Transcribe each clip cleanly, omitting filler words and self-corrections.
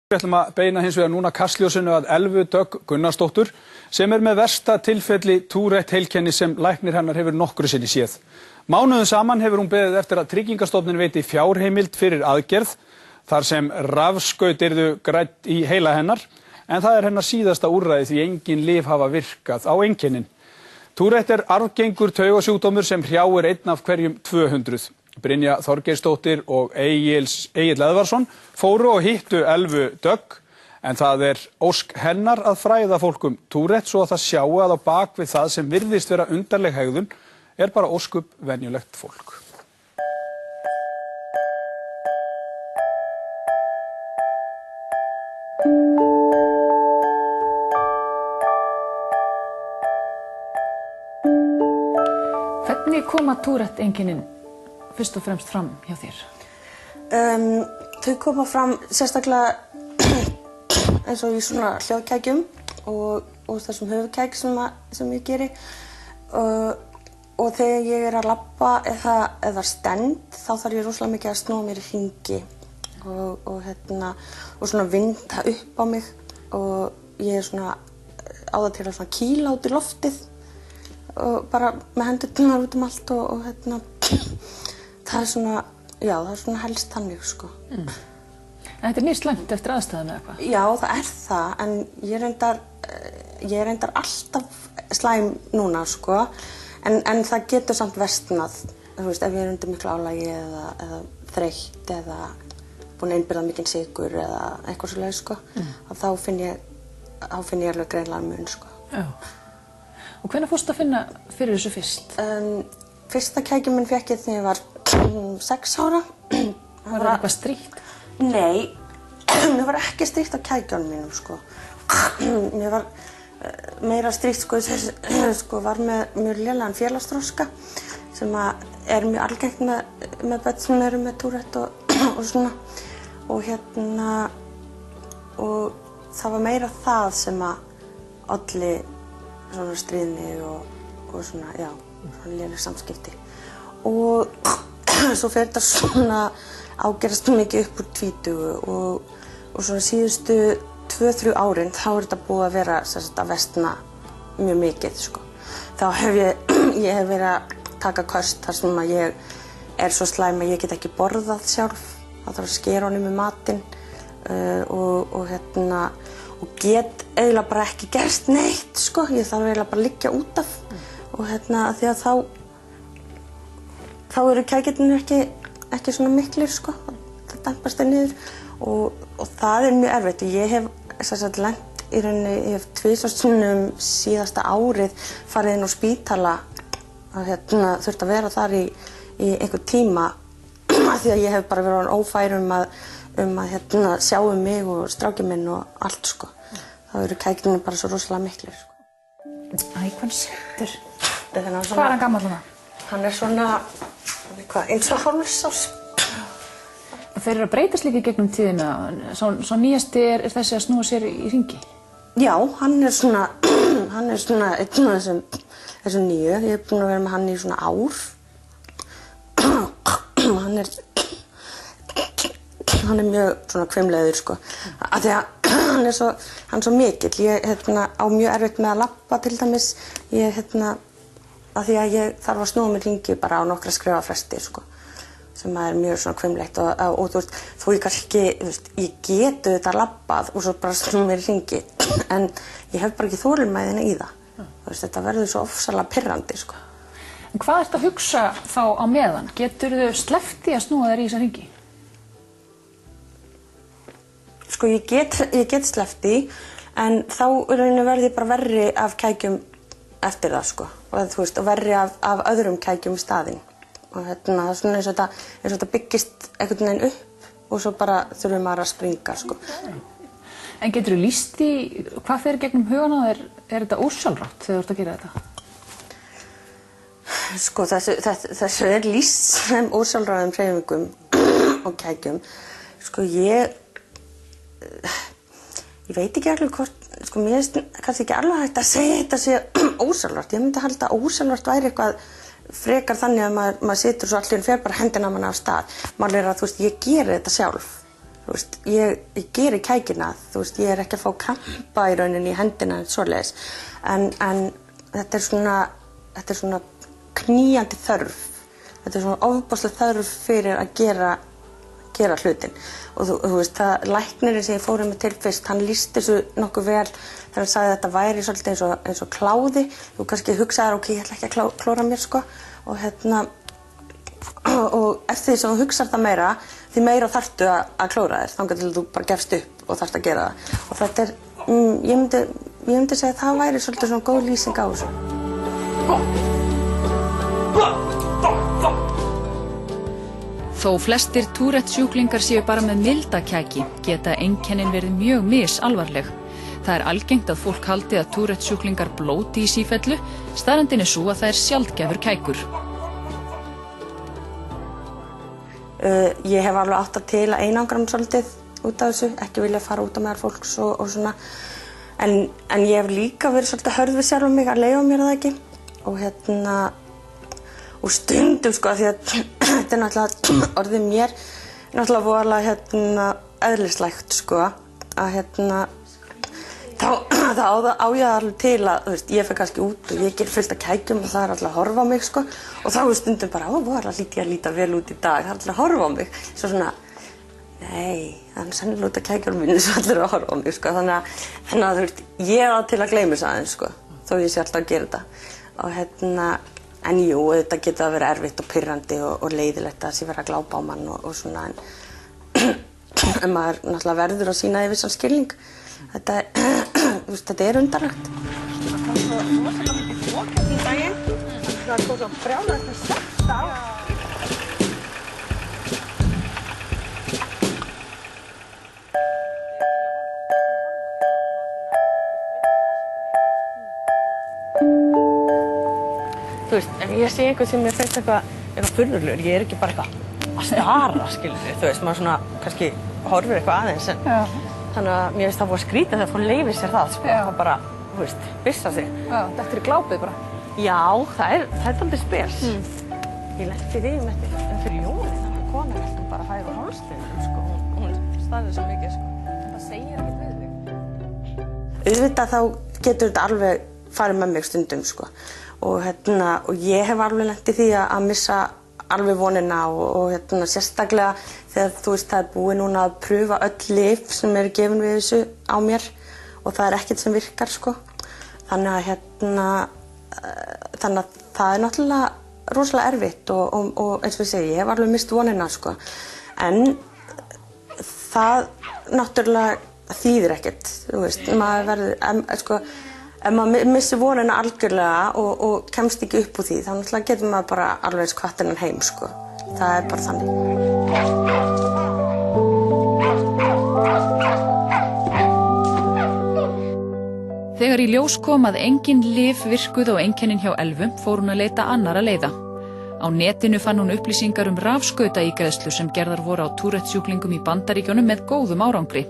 Við ætlum að beina hins vegar núna kastljósinu að Elvu Dögg Gunnarsdóttur sem með versta tilfelli Tourette heilkenni sem læknir hennar hefur nokkru sinni séð. Mánuðum saman hefur hún beðið eftir að Tryggingastofnun veiti fjárheimild fyrir aðgerð þar sem rafskaut yrðu grædd í heila hennar en það hennar síðasta úrræði því engin lyf hafa virkað á einkennin. Tourette arfgengur taugasjúkdómur sem hrjáir einn af hverjum 200. Brynja Þorgeirsdóttir og Egill Eðvarsson fóru og hittu Elvu Dögg en það ósk hennar að fræða fólk Tourette svo að það sjái að á bak við það sem virðist vera undarleg hegðun bara óskup venjulegt fólk. Hvernig koma Tourette einkennin fyrst og fremst fram hjá þér? Þau koma fram sérstaklega eins og í svona hljóðkækjum og þessum höfuðkæk sem ég geri og þegar ég að labba eða stend þá þarf ég rosalega mikið að snúa mér í hringi og svona vinda upp á mig og ég svona á það til að svona kýla út í loftið og bara með hendurnar út allt og það svona, já, það svona helst þannig, sko. En þetta mjög slæmt eftir aðstæðum eða eitthvað? Já, það það, en ég reyndar alltaf slæm núna, sko, en það getur samt versnað, þú veist, ef ég undir miklu álagi eða þreytt eða búin að innbyrða mikinn sykur eða eitthvað svoleiðis, sko, þá finn ég alveg greinilega mun, sko. Já. Og hvenær fórstu að finna fyrir þessu fyrst? Fyrsta kækjum minn fékk ég þegar ég var 6 ára. Var það eitthvað strítt? Nei, mér var ekki strítt á kækjunum mínum, sko. Mér var meira strítt, sko, var með mjög lélegan félagsþroska sem mjög algengt með börn sem eru með Tourette og svona. Og það var meira það sem olli svona stríðni og svona, já, svona léleg samskipti. Og svo fer þetta svona ágerast mikið upp úr 20 og svona síðustu 2-3 árin þá þetta búið að vera að versna mjög mikið, sko. Þá hef ég hef verið að taka köst þar sem að ég svo slæm að ég get ekki borðað sjálf. Það þarf að skera honum með matinn og get eiginlega bara ekki gerst neitt, sko. Ég þarf eiginlega bara að liggja út af og því að þá eru kækirnir ekki svona miklir, sko. Það dempast niður og það mjög erfitt. Ég hef lent í rauninni, ég hef 2 sinnum síðasta árið farið inn á spítala og þurft að vera þar í einhver tíma því að ég hef bara verið ófær að sjá mig og strákinn minn og allt, sko. Þá eru kækirnir bara svo rosalega miklir, sko. Æ, hvað settur? Hvað hann gamall núna? Hann svona, eins og hálfs. Þeir eru að breytast líka í gegnum tíðina. Svo nýjasti þessi að snúa sér í hringi? Já, hann svona einn af þessum nýju. Ég búin að vera með hann í svona ár. Hann mjög svona hvimleiður, sko. Af því að hann er svo mikill. Ég á mjög erfitt með að labba til dæmis. Af því að ég þarf að snúa mér hringi bara á nokkra skrefafresti, sko. Sem mjög svona hvimleitt og þú veist, þó ég kannski ekki, þú veist, ég geti þetta labbað og svo bara snúa mér hringi. En ég hef bara ekki þolinmæðina í það. Þú veist, þetta verður svo ofsalega pirrandi, sko. En hvað ertu að hugsa þá á meðan? Geturðu sleppt í að snúa þér í þessa hringi? Sko, ég get sleppt í, en þá verð ég bara verri af kækjum eftir það, sko. Og þú veist, verri af öðrum kækjum í staðinn. Og það svona eins og þetta byggist einhvern veginn upp og svo bara þurfum maður að springa, sko. En geturðu lýst í hvað fer gegnum hugan á þér? Þetta ósjálfrátt þegar þú ert að gera þetta? Sko, þessu lýst sem ósjálfráðum hreyfingum og kækjum. Sko, ég veit ekki alveg hvort, sko, mér finnst kannski ekki alveg hægt að segja þetta sé ósjálfrátt. Ég myndi halda að ósjálfrátt væri eitthvað frekar þannig að maður situr svo allir fer bara hendina manna af stað. Maður að, þú veist, ég geri þetta sjálf. þú veist, ég geri kækina, þú veist, ég ekki að fá krampa í rauninni í hendina en svoleiðis, en þetta er svona knýjandi þörf, þetta er svona ofboðsleg þörf fyrir að gera hlutin og þú veist, það læknirinn sem ég fór með til fyrst, hann lýsti þessu nokkuð vel þegar hann sagði að þetta væri svolítið eins og kláði, þú kannski hugsaðir, ok, ég ætla ekki að klóra mér sko og eftir því sem þú hugsar það meira, því meira þarftu að klóra þér, þangað til þú bara gefst upp og þarft að gera það og þetta er, ég myndi segja að það væri svolítið svona góð lýsing á þessu. Þó flestir Tourette-sjúklingar séu bara með milda kæki geta einkennin verið mjög misalvarleg. Það er algengt að fólk haldi að Tourette-sjúklingar blóti í sífellu, staðreyndin er sú að það er sjaldgæfur kækur. Ég hef alveg átt að til að einangra mig svolítið út af þessu, ekki vilja fara út á meðal fólks og svona. En ég hef líka verið svolítið hörð við sjálfa mig að leyfa mér það ekki og stundum sko því að þetta er náttúrulega orðið mér náttúrulega voðalega eðlislægt sko að þá á ég alveg til að þú veist, ég fer kannski út og ég ger fullt af kækjum og það er alltaf að horfa á mig sko og þá er stundum bara, voðalega hlýt ég að líta vel út í dag, það er alltaf að horfa á mig svo svona, nei, það er sennilega út af kækjum minni svo allir að horfa á mig sko þannig að þú veist, ég á til að gleyma þess aðeins sko, þó ég sé alltaf að gera þetta og en jú, þetta getur að vera erfitt og pirrandi og leiðilegt að sé vera að glápa á mann og svona en maður náttúrulega verður að sýna því vissan skilning þetta er undarlegt. Það kom svo brjálað eftir 6 ár. Þú veist, ef ég sé einhvern sem ég finnst eitthvað furðulegur, ég er ekki bara eitthvað að stara, skilur þig, þú veist, maður svona kannski horfir eitthvað aðeins, þannig að mér finnst það búið að skrýta þegar fólk leyfir sér það, sko, það bara, þú veist, byssa sig. Já, þetta er glápið bara. Já, það er dálítið spes. Ég lenti því fyrir jólin, þannig að kona veltum bara hægur á hálsliðnum, sko, hún staðið svo mikið, sko. Það segir ekki við þig. Auðvitað þá getur þetta alveg farið með mig stundum, sko. Og ég hef alveg lent í því að missa alveg vonina og sérstaklega þegar þú veist það er búið núna að pröfa öll lyf sem eru gefin við þessu á mér og það er ekkert sem virkar sko. Þannig að það er náttúrulega rosalega erfitt og eins og ég segi, ég hef alveg mist vonina sko. En það náttúrulega þýðir ekkert, þú veist, maður verður sko ef maður missir vonina algjörlega og kemst ekki upp úr því, þá náttúrulega getur maður bara alveg eins hvatt innan heim, sko. Það er bara þannig. Þegar í ljós kom að engin lyf virkuðu á einkennin hjá Elvu, fór hún að leita annarra leiða. Á netinu fann hún upplýsingar rafskautaígræðslu sem gerðar voru á Tourette-sjúklingum í Bandaríkjunum með góðum árangri.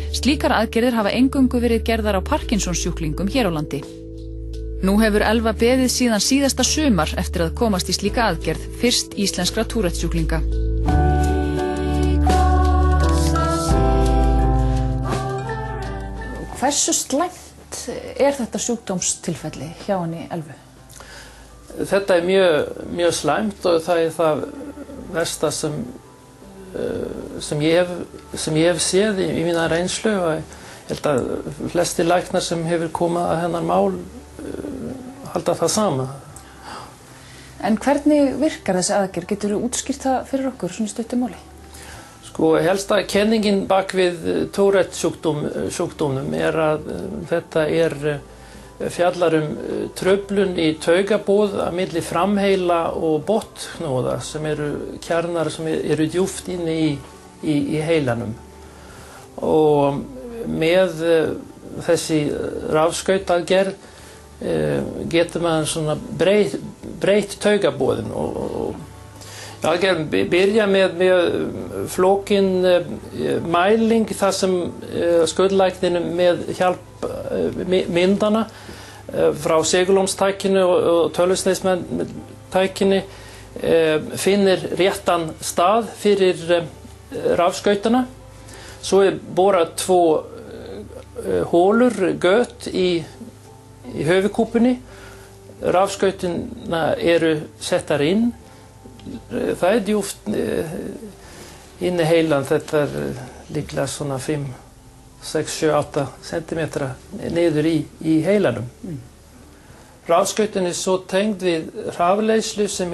Slíkar aðgerðir hafa eingöngu verið gerðar á Parkinsons-sjúklingum hér á landi. Nú hefur Elva beðið síðan síðasta sumar eftir að komast í slíka aðgerð, fyrst íslenskra Tourette-sjúklinga. Hversu slæmt er þetta sjúkdómstilfelli hjá henni Elvu? Þetta er mjög slæmt og það er það versta sem ég hef séð í mína reynslu og ég held að flestir læknar sem hefur komið að hennar mál halda það sama. En hvernig virkar þessi aðgerð? Getur þú útskýrt það fyrir okkur svona stuttu máli? Sko, helsta kenningin bak við Tourette-sjúkdómnum er að þetta fjallar truflun í taugaboð á milli framheila og botnknóða sem eru kjarnar sem eru djúpt inni í heilanum. Og með þessi rafskautaðgerð getur maður svona breytt taugaboðin og aðgerðin byrja með flókin mæling þar sem skurðlæknirinn með hjálp myndana frá segulómstækinu og tölvusneiðstækinu finnir réttan stað fyrir rafskautana Svo borað 2 hólur, göt í höfuðkúpunni. Rafskautina eru settar inn. Það djúpt inn í heilan, þetta líklega svona 5, 6, 7, 8 centimetra niður í heilanum. Rafskautin svo tengd við rafleiðslu sem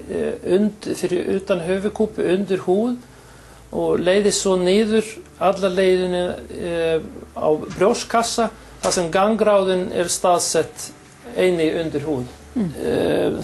fyrir utan höfuðkúpu undir húð og leiðir svo niður alla leiðinu á brjóstkassa þar sem gangráðin staðsett einnig undir húð.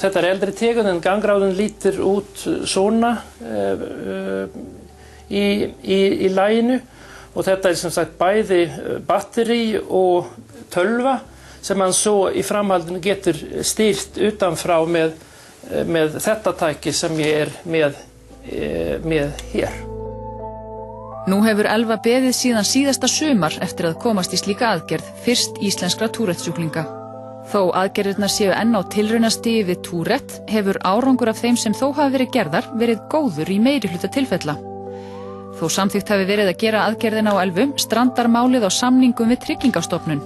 Þetta eldri tegund en gangráðin lítur út svona í laginu og þetta sem sagt bæði batteri og tölva sem hann svo í framhaldinu getur stýrt utanfrá með þetta tæki sem ég með hér. Nú hefur Elva beðið síðan síðasta sumar eftir að komast í slíka aðgerð, fyrst íslenskra Tourette-sjúklinga. Þó aðgerðirnar séu enn á tilraunastigi við Tourette hefur árangur af þeim sem þó hafa verið gerðar verið góður í meirihluta tilfella. Þó samþykkt hafi verið að gera aðgerðina á Elvu strandar málið á samningum við Tryggingastofnun.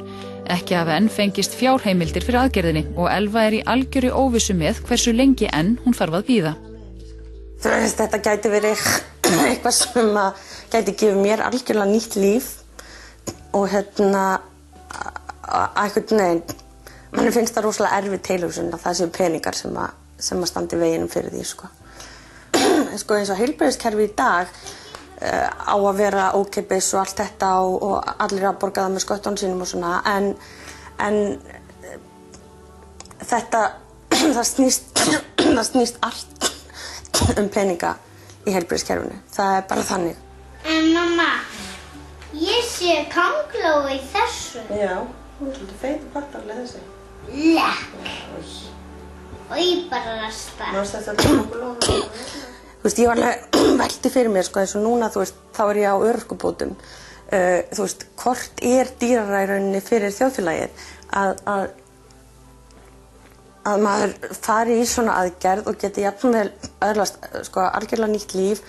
Ekki hafa enn fengist fjárheimildir fyrir aðgerðinni og Elva í algjöru óvissu með hversu lengi enn hún þarf að bíða. Þetta gæti verið eitthvað sem gæti gefið mér algjörlega nýtt líf og einhvern veginn, manni finnst það rosalega erfið tilhugsun að það séu peningar sem að standi í veginum fyrir því, sko. Eins og heilbrigðiskerfi í dag á að vera ókeypis og allt þetta og allir að borga það með sköttunum sínum og svona, en þetta, það snýst allt peninga í heilbrigðiskerfinu. Það bara þannig. En mamma, ég sé Kónguló í þessu. Já, hún svolítið feit og partarlega þessi. Lekk. Og ég bara rasta. Þetta Kónguló. Þú veist, ég var alveg velti fyrir mér, sko, eins og núna, þú veist, þá ég á örorkubótum. Þú veist, hvort dýrara í rauninni fyrir þjóðfélagið að maður fari í svona aðgerð og geti jafnvel öðlast, sko, algjörlega nýtt líf,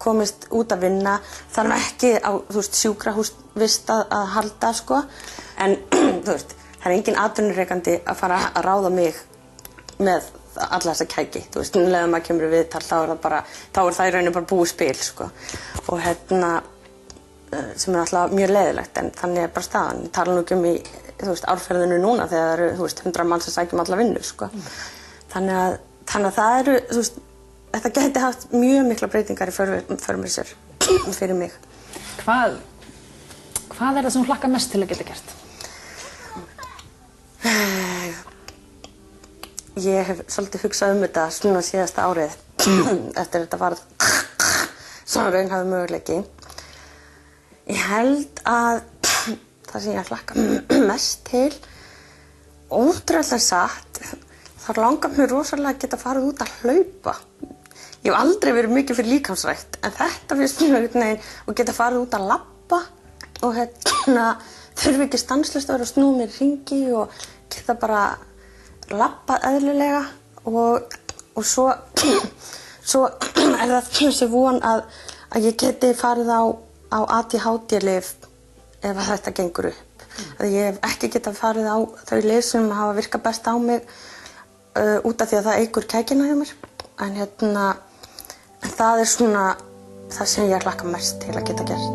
komist út að vinna, þarf ekki á, þú veist, sjúkrahúsvist að halda, sko. En, þú veist, það engin atvinnurekandi að fara að ráða mig með alla þessa kæki, þú veist, ef maður kemur í viðtal, þá það í rauninni bara búið spil, sko. Og sem alltaf mjög leiðilegt, en þannig bara staðan. Ég tala nú ekki í, þú veist, árferðinu núna þegar það eru, þú veist, 100 mann sem sækjum alla vinnu, sko. Þannig að það þú veist, þetta gæti haft mjög mikla breytingar í för með sér fyrir mig. Hvað það sem þú hlakkar mest til að geta gert? Ég hef svolítið hugsað þetta svona síðasta árið eftir þetta varð svona raunhæfur möguleiki. Ég held að það sem ég hlakka mest til, ótrúlega satt, þá langar mér rosalega að geta farið út að hlaupa. Ég hef aldrei verið mikið fyrir líkamsrækt, en þetta finnst mér einhvern veginn og geta farið út að labba og þurfi ekki stanslaust að vera að snúa mér í hringi og geta bara labba eðlilega og svo það þessi von að ég geti farið á ADHD-lyf ef þetta gengur upp. Að ég hef ekki getað farið á þau lyf sem hafa virkað best á mig út af því að það eykur kækina hjá mér. En það svona það sem ég hlakka mest til að geta gert.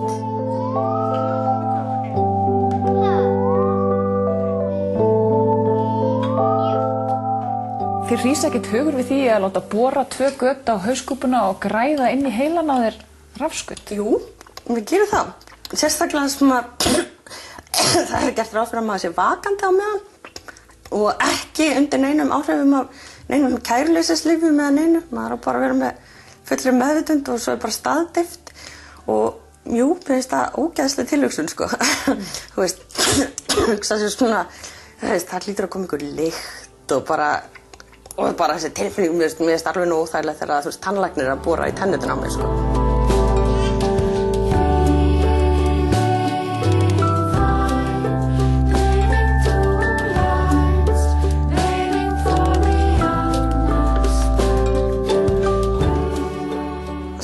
Þér rís ekkert hugur við því að láta bora 2 göt á hauskúpuna og græða inn í heilan á þér rafskaut? Jú, við gerum það. Sérstaklega sem það gert ráð fyrir að maður sé vakandi á meðan og ekki undir neinum áhrifum af neinum kæruleysislyfjum eða neinu. Maður á bara að vera með fullri meðvitund og svo bara staðdeyft og jú, finnst það ógeðsleg tilhugsun, sko. Þú veist, hugsa sér svona, það hlýtur að koma einhver lykt og bara þessi tilfinning, mér finnst alveg nú óþægilegt þegar þú veist, tannlæknir að bora í tennurnar á mér, sko.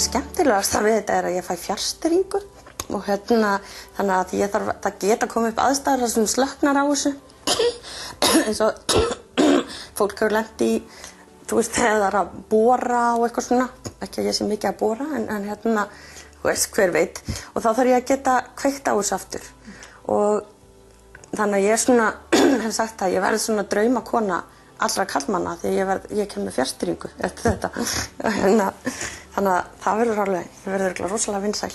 Skemmtilegast við þetta að ég fæ fjarstýringu og þannig að ég þarf að geta komið upp aðstæður þar sem slöknar á þessu eins og fólk hefur lent í, þú veist, þegar það er að bora og eitthvað svona, ekki að ég sé mikið að bora en þú veist, hver veit, og þá þarf ég að geta kveikt á þessu aftur og þannig að ég svona hef sagt að ég verði svona draumakona allra karlmanna því ég kem með fjarstýringu eftir þetta þannig að það verður alveg, ég verður rosalega vinsæl.